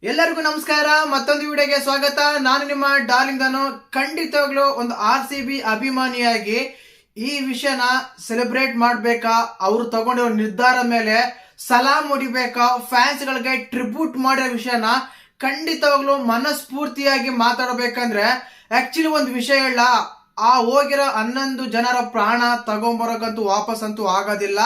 ಎಲ್ಲರಿಗೂ ನಮಸ್ಕಾರ. ಮತ್ತೊಂದು ವಿಡಿಯೋಗೆ ಸ್ವಾಗತ. ನಾನು ನಿಮ್ಮ ಡಾರ್ಲಿಂಗ್ ಧನು. ಖಂಡಿತವಾಗ್ಲೂ ಒಂದು RCB ಅಭಿಮಾನಿಯಾಗಿ ಈ ವಿಷಯನ ಸೆಲೆಬ್ರೇಟ್ ಮಾಡ್ಬೇಕಾ, ಅವರು ತಗೊಂಡಿರೋ ನಿರ್ಧಾರ ಮೇಲೆ ಸಲಾಂ ಹೊಡಿಬೇಕಾ, ಫ್ಯಾನ್ಸ್ ಗಳಿಗೆ ಟ್ರಿಬ್ಯೂಟ್ ಮಾಡಿರೋ ವಿಷಯನ ಖಂಡಿತವಾಗ್ಲೂ ಮನಸ್ಫೂರ್ತಿಯಾಗಿ ಮಾತಾಡಬೇಕಂದ್ರೆ ಆಕ್ಚುಲಿ ಒಂದು ವಿಷಯ ಹೇಳ, ಆ ಹೋಗಿರೋ 11 ಜನರ ಪ್ರಾಣ ತಗೊಂಬರೋಕಂತೂ ವಾಪಸ್ ಅಂತೂ ಆಗೋದಿಲ್ಲ.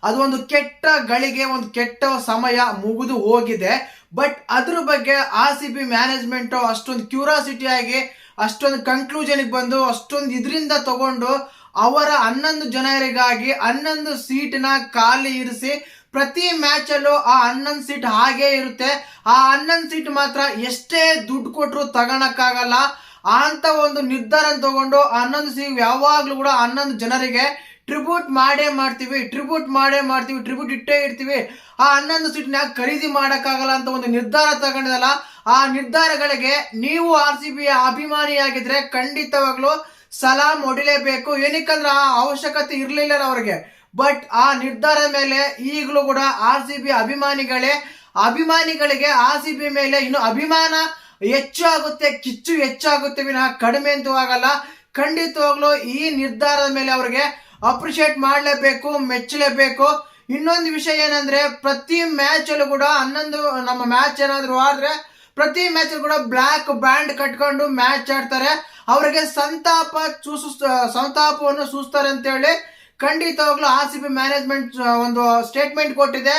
ಅದು ಒಂದು ಕೆಟ್ಟ ಗಳಿಗೆ, ಒಂದು ಕೆಟ್ಟ ಸಮಯ ಮುಗಿದು ಹೋಗಿದೆ. ಬಟ್ ಅದ್ರ ಬಗ್ಗೆ RCB ಮ್ಯಾನೇಜ್ಮೆಂಟ್ ಅಷ್ಟೊಂದು ಕ್ಯೂರಿಯಾಸಿಟಿ ಆಗಿ ಅಷ್ಟೊಂದು ಕನ್ಕ್ಲೂಷನ್ ಬಂದು ಅಷ್ಟೊಂದು ಇದರಿಂದ ತಗೊಂಡು ಅವರ 11 ಜನರಿಗಾಗಿ 11 ಸೀಟ್ನ ಖಾಲಿ ಇರಿಸಿ ಪ್ರತಿ ಮ್ಯಾಚ್ ಅಲ್ಲೂ ಆ 11 ಸೀಟ್ ಹಾಗೆ ಇರುತ್ತೆ. ಆ 11 ಸೀಟ್ ಮಾತ್ರ ಎಷ್ಟೇ ದುಡ್ಡು ಕೊಟ್ಟರು ತಗೊಳಕ್ಕಾಗಲ್ಲ ಅಂತ ಒಂದು ನಿರ್ಧಾರ ತಗೊಂಡು 11 ಸೀಟ್ ಯಾವಾಗ್ಲೂ ಕೂಡ 11 ಜನರಿಗೆ ಟ್ರಿಬ್ಯೂಟ್ ಮಾಡೇ ಮಾಡ್ತೀವಿ, ಟ್ರಿಬ್ಯೂಟ್ ಇಟ್ಟೇ ಇರ್ತೀವಿ. ಆ 11 ಸೀಟ್ನ ಖರೀದಿ ಮಾಡಕ್ಕಾಗಲ್ಲ ಅಂತ ಒಂದು ನಿರ್ಧಾರ ತಗೊಂಡಿದಲ್ಲ, ಆ ನಿರ್ಧಾರಗಳಿಗೆ ನೀವು RCB ಅಭಿಮಾನಿಯಾಗಿದ್ರೆ ಖಂಡಿತವಾಗ್ಲೂ ಸಲಾಂ ಹೊಡಿಲೇಬೇಕು. ಏನಕ್ಕಂದ್ರೆ ಆ ಅವಶ್ಯಕತೆ ಇರ್ಲಿಲ್ಲ ಅವ್ರಿಗೆ. ಬಟ್ ಆ ನಿರ್ಧಾರದ ಮೇಲೆ ಈಗಲೂ ಕೂಡ RCB ಅಭಿಮಾನಿಗಳಿಗೆ RCB ಮೇಲೆ ಇನ್ನು ಅಭಿಮಾನ ಹೆಚ್ಚಾಗುತ್ತೆ, ಕಿಚ್ಚು ಹೆಚ್ಚಾಗುತ್ತೆ ವಿನಃ ಕಡಿಮೆ ಅಂತೂ ಆಗಲ್ಲ. ಖಂಡಿತವಾಗ್ಲೂ ಈ ನಿರ್ಧಾರದ ಮೇಲೆ ಅವ್ರಿಗೆ ಅಪ್ರಿಶಿಯೇಟ್ ಮಾಡಲೇಬೇಕು, ಮೆಚ್ಚಲೇಬೇಕು. ಇನ್ನೊಂದು ವಿಷಯ ಏನಂದ್ರೆ, ಪ್ರತಿ ಮ್ಯಾಚ್ ಅಲ್ಲೂ ಕೂಡ 11 ನಮ್ಮ ಮ್ಯಾಚ್ ಏನಾದ್ರು ಆದ್ರೆ ಪ್ರತಿ ಮ್ಯಾಚ್ ಕೂಡ ಬ್ಲಾಕ್ ಬ್ಯಾಂಡ್ ಕಟ್ಕೊಂಡು ಮ್ಯಾಚ್ ಆಡ್ತಾರೆ. ಅವರಿಗೆ ಸಂತಾಪವನ್ನು ಸೂಸ್ತಾರೆ ಅಂತ ಹೇಳಿ ಖಂಡಿತವಾಗ್ಲೂ RCB ಮ್ಯಾನೇಜ್ಮೆಂಟ್ ಒಂದು ಸ್ಟೇಟ್ಮೆಂಟ್ ಕೊಟ್ಟಿದೆ.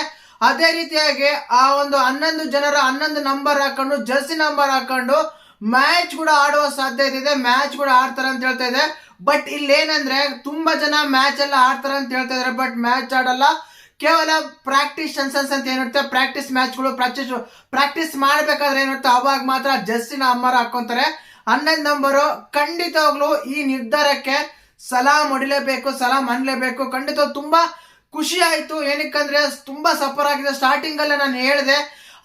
ಅದೇ ರೀತಿಯಾಗಿ ಆ ಒಂದು 11 ಜನರ 11 ನಂಬರ್ ಹಾಕೊಂಡು, ಜರ್ಸಿ ನಂಬರ್ ಹಾಕೊಂಡು ಮ್ಯಾಚ್ ಕೂಡ ಆಡುವ ಸಾಧ್ಯತೆ ಇದೆ, ಮ್ಯಾಚ್ ಕೂಡ ಆಡ್ತಾರೆ ಅಂತ ಹೇಳ್ತಾ ಇದೆ. ಬಟ್ ಇಲ್ಲೇನಂದ್ರೆ ತುಂಬಾ ಜನ ಮ್ಯಾಚ್ ಎಲ್ಲ ಆಡ್ತಾರೆ ಅಂತ ಹೇಳ್ತಾ ಇದಾರೆ, ಬಟ್ ಮ್ಯಾಚ್ ಆಡಲ್ಲ. ಕೇವಲ ಪ್ರಾಕ್ಟೀಸ್ ಸೆನ್ಸಸ್ ಅಂತ ಏನಿರುತ್ತೆ, ಪ್ರಾಕ್ಟೀಸ್ ಮ್ಯಾಚ್ಗಳು ಪ್ರಾಕ್ಟೀಸ್ ಮಾಡ್ಬೇಕಾದ್ರೆ ಏನಿರುತ್ತೆ ಅವಾಗ ಮಾತ್ರ ಜರ್ಸಿ ನಂಬರ್ ಹಾಕೊಂತಾರೆ, 11 ನಂಬರು. ಖಂಡಿತವಾಗ್ಲು ಈ ನಿರ್ಧಾರಕ್ಕೆ ಸಲಾಂ ಹೊಡಿಲೇಬೇಕು, ಸಲಾಂ ಅನ್ಲೇಬೇಕು. ಖಂಡಿತ ತುಂಬಾ ಖುಷಿ ಆಯ್ತು. ಏನಕ್ಕಂದ್ರೆ ತುಂಬಾ ಸಫರ್ ಆಗಿದೆ. ಸ್ಟಾರ್ಟಿಂಗ್ ಅಲ್ಲೇ ನಾನು ಹೇಳಿದೆ,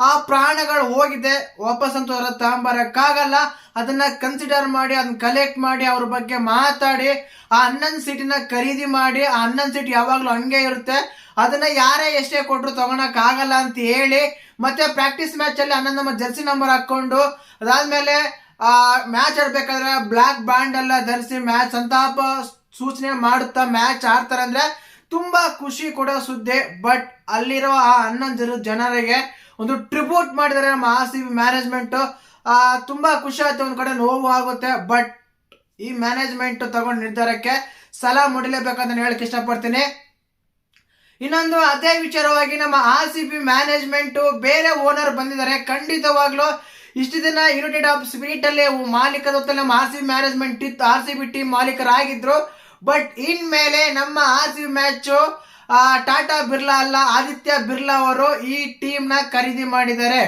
ಆ ಪ್ರಾಣಗಳು ಹೋಗಿದೆ, ವಾಪಸ್ ಅಂತೂ ತಗೊಂಬರಕ್ಕಾಗಲ್ಲ. ಅದನ್ನ ಕನ್ಸಿಡರ್ ಮಾಡಿ, ಅದನ್ನ ಕಲೆಕ್ಟ್ ಮಾಡಿ, ಅವ್ರ ಬಗ್ಗೆ ಮಾತಾಡಿ ಆ 11 ಸೀಟಿನ ಖರೀದಿ ಮಾಡಿ, ಆ 11 ಸೀಟ್ ಯಾವಾಗ್ಲೂ ಹಂಗೆ ಇರುತ್ತೆ, ಅದನ್ನ ಯಾರೇ ಎಷ್ಟೇ ಕೊಟ್ಟರು ತಗೊಳಕ್ ಆಗಲ್ಲ ಅಂತ ಹೇಳಿ, ಮತ್ತೆ ಪ್ರಾಕ್ಟೀಸ್ ಮ್ಯಾಚ್ ಅಲ್ಲಿ 11 ನಂಬರ್ ಜರ್ಸಿ ನಂಬರ್ ಹಾಕೊಂಡು, ಅದಾದ್ಮೇಲೆ ಮ್ಯಾಚ್ ಆಡ್ಬೇಕಾದ್ರೆ ಬ್ಲಾಕ್ ಬ್ಯಾಂಡ್ ಎಲ್ಲ ಧರಿಸಿ ಮ್ಯಾಚ್ ಸಂತಾಪ ಸೂಚನೆ ಮಾಡುತ್ತಾ ಮ್ಯಾಚ್ ಆಡ್ತಾರೆ ಅಂದ್ರೆ ತುಂಬಾ ಖುಷಿ ಕೊಡೋ ಸುದ್ದಿ. ಬಟ್ ಅಲ್ಲಿರೋ ಆ 11 ಜನರಿಗೆ ಒಂದು ಟ್ರಿಬ್ಯೂಟ್ ಮಾಡಿದರೆ ನಮ್ಮ RCB ಮ್ಯಾನೇಜ್ಮೆಂಟ್. ತುಂಬಾ ಖುಷಿ ಆಯ್ತು, ಒಂದ್ ಕಡೆ ನೋವು ಆಗುತ್ತೆ. ಬಟ್ ಈ ಮ್ಯಾನೇಜ್ಮೆಂಟ್ ತಗೊಂಡ ನಿರ್ಧಾರಕ್ಕೆ ಸಲಾಂ ಹೊಡಿಲೇಬೇಕಂತ ಹೇಳಕ್ ಇಷ್ಟಪಡ್ತೀನಿ. ಇನ್ನೊಂದು ಅದೇ ವಿಚಾರವಾಗಿ ನಮ್ಮ RCB ಮ್ಯಾನೇಜ್ಮೆಂಟ್ ಬೇರೆ ಓನರ್ ಬಂದಿದ್ದಾರೆ. ಖಂಡಿತವಾಗ್ಲೂ ಇಷ್ಟು ದಿನ ಯುನೈಟೆಡ್ ಆಫ್ ಸ್ಪಿರಿಟ್ ಅಲ್ಲಿ ಮಾಲೀಕರ ನಮ್ಮ RCB ಮ್ಯಾನೇಜ್ಮೆಂಟ್ RCB ಟೀಮ್ ಮಾಲೀಕರಾಗಿದ್ರು. ಬಟ್ ಇನ್ಮೇಲೆ ನಮ್ಮ RCB ಮ್ಯಾಚ್ ಟಾಟಾ ಬಿರ್ಲಾ ಅಲ್ಲ, ಆದಿತ್ಯ ಬಿರ್ಲಾ ಅವರು ಈ ಟೀಮ್ ನ ಖರೀದಿ ಮಾಡಿದ್ದಾರೆ.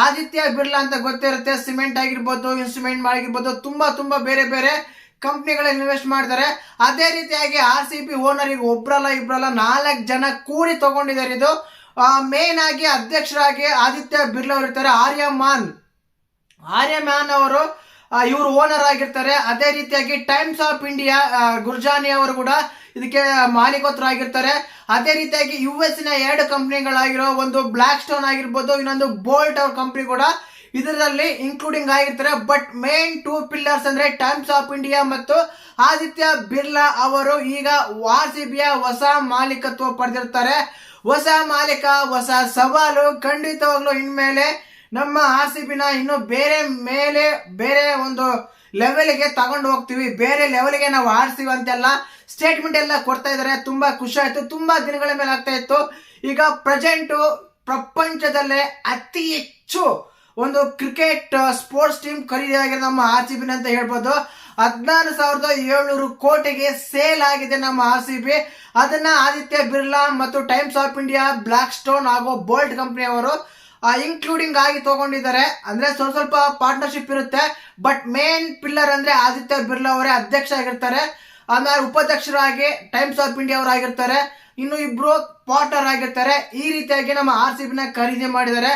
ಆದಿತ್ಯ ಬಿರ್ಲಾ ಅಂತ ಗೊತ್ತಿರುತ್ತೆ, ಸಿಮೆಂಟ್ ಆಗಿರ್ಬೋದು, ಇನ್ಸ್ಟ್ರೂಮೆಂಟ್ ಆಗಿರ್ಬೋದು, ತುಂಬಾ ಬೇರೆ ಬೇರೆ ಕಂಪ್ನಿಗಳಲ್ಲಿ ಇನ್ವೆಸ್ಟ್ ಮಾಡ್ತಾರೆ. ಅದೇ ರೀತಿಯಾಗಿ RCB ಓನರ್ ಒಬ್ರಲ್ಲ ಇಬ್ರಲ್ಲ 4 ಜನ ಕೂಡಿ ತಗೊಂಡಿದ್ದಾರೆ. ಇದು ಮೇನ್ ಆಗಿ ಅಧ್ಯಕ್ಷರಾಗಿ ಆದಿತ್ಯ ಬಿರ್ಲಾ ಅವರು ಇರ್ತಾರೆ. ಆರ್ಯಮ್ಯಾನ್ ಅವರು ಇವರು ಓನರ್ ಆಗಿರ್ತಾರೆ. ಅದೇ ರೀತಿಯಾಗಿ ಟೈಮ್ಸ್ ಆಫ್ ಇಂಡಿಯಾ ಗುರ್ಜಾನಿ ಅವರು ಕೂಡ ಇದಕ್ಕೆ ಮಾಲೀಕತ್ವರಾಗಿರ್ತಾರೆ. ಅದೇ ರೀತಿಯಾಗಿ US ನ 2 ಕಂಪ್ನಿಗಳಾಗಿರೋ ಒಂದು ಬ್ಲಾಕ್ ಸ್ಟೋನ್ ಆಗಿರ್ಬೋದು, ಇನ್ನೊಂದು ಬೋಲ್ಟ್ ಅವ್ರ ಕಂಪ್ನಿ ಕೂಡ ಇದರಲ್ಲಿ ಇನ್ಕ್ಲೂಡಿಂಗ್ ಆಗಿರ್ತಾರೆ. ಬಟ್ ಮೇನ್ 2 ಪಿಲ್ಲರ್ಸ್ ಅಂದ್ರೆ ಟೈಮ್ಸ್ ಆಫ್ ಇಂಡಿಯಾ ಮತ್ತು ಆದಿತ್ಯ ಬಿರ್ಲಾ ಅವರು ಈಗ RCB ಹೊಸ ಮಾಲೀಕತ್ವ ಪಡೆದಿರ್ತಾರೆ. ಹೊಸ ಮಾಲೀಕ, ಹೊಸ ಸವಾಲು. ಖಂಡಿತವಾಗ್ಲೂ ಇನ್ಮೇಲೆ ನಮ್ಮ RCB ನ ಇನ್ನು ಬೇರೆ ಒಂದು ಲೆವೆಲ್ಗೆ ತಗೊಂಡು ಹೋಗ್ತೀವಿ. ಬೇರೆ ಲೆವೆಲ್ಗೆ ನಾವು ಆಡ್ತೀವಿ ಅಂತೆಲ್ಲ ಸ್ಟೇಟ್ಮೆಂಟ್ ಎಲ್ಲ ಕೊಡ್ತಾ ಇದಾರೆ. ತುಂಬಾ ಖುಷಿ ಆಯ್ತು. ತುಂಬಾ ದಿನಗಳ ಮೇಲೆ ಆಗ್ತಾ ಇತ್ತು. ಈಗ ಪ್ರೆಸೆಂಟ್ ಪ್ರಪಂಚದಲ್ಲೇ ಅತಿ ಹೆಚ್ಚು ಒಂದು ಕ್ರಿಕೆಟ್ ಸ್ಪೋರ್ಟ್ಸ್ ಟೀಮ್ ಖರೀದಿ ಆಗಿದೆ ನಮ್ಮ RCB ಅಂತ ಹೇಳ್ಬೋದು. 16,700 ಕೋಟಿಗೆ ಸೇಲ್ ಆಗಿದೆ ನಮ್ಮ RCB. ಅದನ್ನ ಆದಿತ್ಯ ಬಿರ್ಲಾ ಮತ್ತು Times of India, Blackstone ಹಾಗೂ ಬೋಲ್ಟ್ ಕಂಪನಿ ಅವರು ಇನ್ಕ್ಲೂಡಿಂಗ್ ಆಗಿ ತಗೊಂಡಿದ್ದಾರೆ. ಅಂದ್ರೆ ಸ್ವಲ್ಪ ಪಾರ್ಟ್ನರ್ಶಿಪ್ ಇರುತ್ತೆ. ಬಟ್ ಮೇನ್ ಪಿಲ್ಲರ್ ಅಂದ್ರೆ ಆದಿತ್ಯ ಬಿರ್ಲಾ ಅವರೇ ಅಧ್ಯಕ್ಷ ಆಗಿರ್ತಾರೆ. ಆಮೇಲೆ ಉಪಾಧ್ಯಕ್ಷರಾಗಿ ಟೈಮ್ಸ್ ಆಫ್ ಇಂಡಿಯಾ ಅವರು ಆಗಿರ್ತಾರೆ. ಇನ್ನು ಇಬ್ರು ಪಾರ್ಟ್ನರ್ ಆಗಿರ್ತಾರೆ. ಈ ರೀತಿಯಾಗಿ ನಮ್ಮ RCB ನ ಖರೀದಿ ಮಾಡಿದ್ದಾರೆ.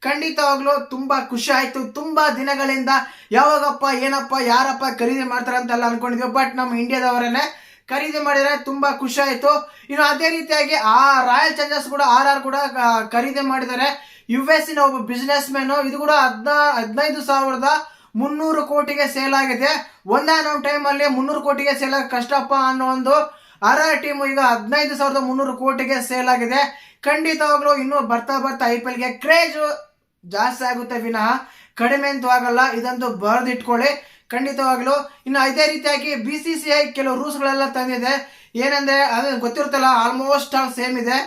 ಖಂಡಿತವಾಗ್ಲೂ ತುಂಬಾ ಖುಷಿ ಆಯ್ತು. ತುಂಬಾ ದಿನಗಳಿಂದ ಯಾವಾಗಪ್ಪ ಏನಪ್ಪ ಯಾರಪ್ಪ ಖರೀದಿ ಮಾಡ್ತಾರೆ ಅಂತೆಲ್ಲ ಅನ್ಕೊಂಡಿದ್ವಿ. ಬಟ್ ನಮ್ಮ ಇಂಡಿಯಾದವರನ್ನೇ ಖರೀದಿ ಮಾಡಿದ್ರೆ ತುಂಬಾ ಖುಷಿ ಆಯ್ತು. ಇನ್ನು ಅದೇ ರೀತಿಯಾಗಿ ರಾಯಲ್ ಚಾಲೆಂಜರ್ಸ್ ಕೂಡ RR ಕೂಡ ಖರೀದಿ ಮಾಡಿದ್ದಾರೆ. US ನ ಒಬ್ಬ ಬಿಸ್ನೆಸ್ ಮ್ಯಾನ್. ಇದು ಕೂಡ 15,300 ಕೋಟಿಗೆ ಸೇಲ್ ಆಗಿದೆ. ಒಂದಾನೊಂದು ಟೈಮ್ ಅಲ್ಲಿ 300 ಕೋಟಿಗೆ ಸೇಲ್ ಆಗ ಕಷ್ಟಪ್ಪ ಅನ್ನೋ ಒಂದು RR ಟೀಮ್ ಈಗ 15,300 ಕೋಟಿಗೆ ಸೇಲ್ ಆಗಿದೆ. ಖಂಡಿತವಾಗ್ಲೂ ಇನ್ನು ಬರ್ತಾ ಬರ್ತಾ IPL ಗೆ ಕ್ರೇಜ್ ಜಾಸ್ತಿ ಆಗುತ್ತೆ ವಿನಃ ಕಡಿಮೆ ಅಂತೂ ಆಗಲ್ಲ. ಇದಂತೂ ಬರೆದಿಟ್ಕೊಳ್ಳಿ ಖಂಡಿತವಾಗ್ಲೂ. ಇನ್ನು ಇದೇ ರೀತಿಯಾಗಿ BCCI ಕೆಲವು ರೂಲ್ಸ್ ಗಳೆಲ್ಲ ತಂದಿದೆ. ಏನಂದ್ರೆ ಅದು ಗೊತ್ತಿರುತ್ತಲ್ಲ, ಆಲ್ಮೋಸ್ಟ್ ಸೇಮ್ ಇದೆ.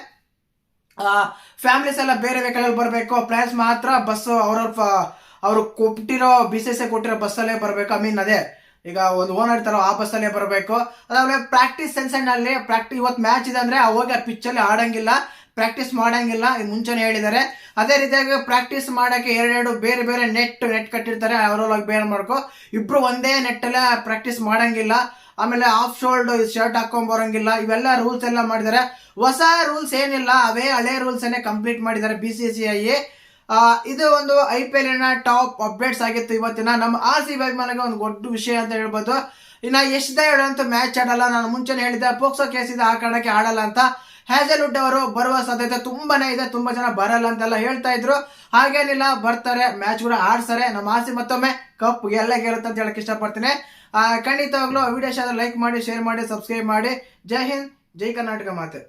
ಫ್ಯಾಮಿಲೀಸ್ ಎಲ್ಲ ಬೇರೆ ವೆಹಿಕಲ್ ಅಲ್ಲಿ ಬರಬೇಕು, ಪ್ಲೇಯರ್ಸ್ ಮಾತ್ರ ಬಸ್ ಅವರು ಕೊಟ್ಟಿರೋ BCCI ಕೊಟ್ಟಿರೋ ಬಸ್ಸಲ್ಲೇ ಬರಬೇಕು. ಅದೇ ಈಗ ಒಂದು ಓನರ್ ಇರ್ತಾರೋ ಆ ಬಸ್ಸಲ್ಲೇ ಬರಬೇಕು. ಅದಾದ್ಮೇಲೆ ಪ್ರಾಕ್ಟೀಸ್ ಸೆನ್ಸನ್ ಅಲ್ಲಿ ಇವತ್ತು ಮ್ಯಾಚ್ ಇದೆ ಅಂದ್ರೆ ಹೋಗಿ ಆ ಪಿಚ್ ಅಲ್ಲಿ ಆಡಂಗಿಲ್ಲ, ಪ್ರಾಕ್ಟೀಸ್ ಮಾಡಂಗಿಲ್ಲ, ಮುಂಚೆನೆ ಹೇಳಿದ್ದಾರೆ. ಅದೇ ರೀತಿಯಾಗಿ ಪ್ರಾಕ್ಟೀಸ್ ಮಾಡಕ್ಕೆ ಎರಡು ಬೇರೆ ಬೇರೆ ನೆಟ್ ಕಟ್ಟಿರ್ತಾರೆ, ಅವರೊಳಗೆ ಬೇರೆ ಮಾಡ್ಕೊ. ಇಬ್ರು ಒಂದೇ ನೆಟ್ ಅಲ್ಲೇ ಪ್ರಾಕ್ಟೀಸ್ ಮಾಡಂಗಿಲ್ಲ. ಆಮೇಲೆ ಆಫ್ ಶೋಲ್ಡ್ ಶರ್ಟ್ ಹಾಕೊಂಡ್ ಬರೋಂಗಿಲ್ಲ. ಇವೆಲ್ಲ ರೂಲ್ಸ್ ಎಲ್ಲ ಮಾಡಿದ್ದಾರೆ. ಹೊಸ ರೂಲ್ಸ್ ಏನಿಲ್ಲ, ಅವೇ ಹಳೆ ರೂಲ್ಸ್ ಅನ್ನೇ ಕಂಪ್ಲೀಟ್ ಮಾಡಿದ್ದಾರೆ BCCI. ಇದು ಒಂದು IPL ಟಾಪ್ ಅಪ್ಡೇಟ್ಸ್ ಆಗಿತ್ತು ಇವತ್ತಿನ. ನಮ್ಮ RCB ಅಭಿಮಾನಿಗೆ ಒಂದು ದೊಡ್ಡ ವಿಷಯ ಅಂತ ಹೇಳ್ಬೋದು. ಇನ್ನ ಯಶ್ ದಯಾಳ್ ಅಂತೂ ಮ್ಯಾಚ್ ಆಡಲ್ಲ. ನಾನು ಮುಂಚೆನೆ ಹೇಳಿದ್ದೆ ಪೋಕ್ಸೋ ಕೇಸ್ ಇದೆ, ಆ ಕಾರಣಕ್ಕೆ ಆಡಲ್ಲ ಅಂತ. ಹ್ಯಾಜಲ್ವುಡ್ ಅವರು ಬರುವ ಸಾಧ್ಯತೆ ತುಂಬಾನೇ ಇದೆ. ತುಂಬಾ ಜನ ಬರಲ್ಲ ಅಂತೆಲ್ಲ ಹೇಳ್ತಾ ಇದ್ರು. ಹಾಗೇನಿಲ್ಲ, ಬರ್ತಾರೆ, ಮ್ಯಾಚ್ ಕೂಡ ಆಡ್ತಾರೆ. ನಮ್ಮ RCB ಮತ್ತೊಮ್ಮೆ ಕಪ್ ಗೆಲ್ಲೇ ಗೆಲ್ಲುತ್ತೆ ಅಂತ ಹೇಳಕ್ ಇಷ್ಟಪಡ್ತೀನಿ. ಖಂಡಿತವಾಗ್ಲೂ ವಿಡಿಯೋ ಇಷ್ಟ ಲೈಕ್ ಮಾಡಿ, ಶೇರ್ ಮಾಡಿ, ಸಬ್ಸ್ಕ್ರೈಬ್ ಮಾಡಿ. ಜೈ ಹಿಂದ್, ಜೈ ಕರ್ನಾಟಕ ಮಾತೆ.